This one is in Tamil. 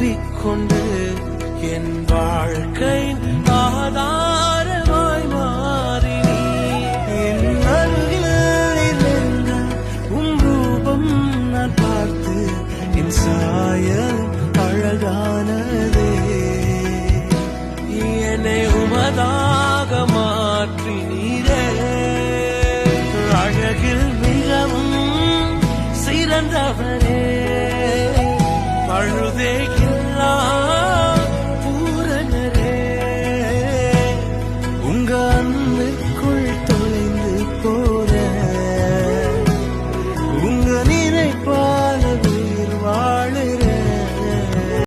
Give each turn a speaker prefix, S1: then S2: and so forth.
S1: தழுவிக்கொண்டு என் வாழ்க்கை ஆதாரமாய் மாறி என் அருகில் இருந்த ரூபம் நான் பார்த்து என் சாயல் அழகானதே என்னை உமதாக மாற்றினீரே அழகில் மிகவும் சிறந்தவர்